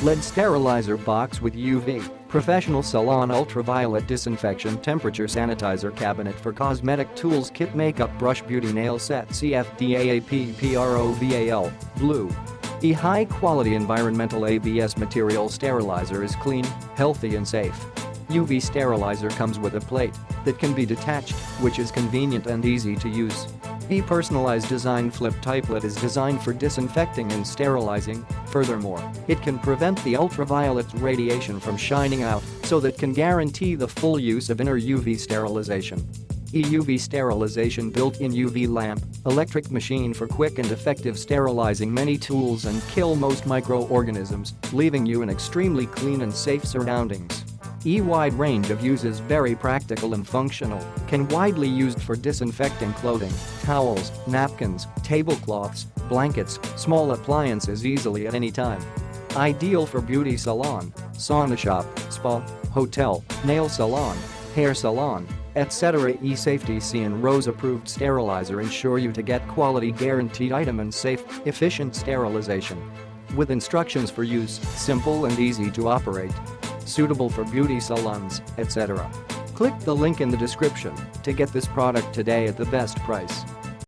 LED Sterilizer Box with UV, Professional Salon Ultraviolet Disinfection Temperature Sanitizer Cabinet for Cosmetic Tools Kit Makeup Brush Beauty Nail Set CFDAAPPROVAL, Blue. A high-quality environmental ABS material sterilizer is clean, healthy and safe. UV sterilizer comes with a plate that can be detached, which is convenient and easy to use. A personalized design flip type lid is designed for disinfecting and sterilizing. Furthermore, it can prevent the ultraviolet radiation from shining out, so that can guarantee the full use of inner UV sterilization. EUV sterilization built-in UV lamp, electric machine for quick and effective sterilizing many tools and kill most microorganisms, leaving you in extremely clean and safe surroundings. Wide range of uses, very practical and functional, can widely used for disinfecting clothing, towels, napkins, tablecloths, blankets, small appliances easily at any time. Ideal for beauty salon, sauna shop, spa, hotel, nail salon, hair salon, etc. E-Safety C and Rose approved sterilizer ensure you to get quality guaranteed item and safe, efficient sterilization. With instructions for use, simple and easy to operate. Suitable for beauty salons, etc. Click the link in the description to get this product today at the best price.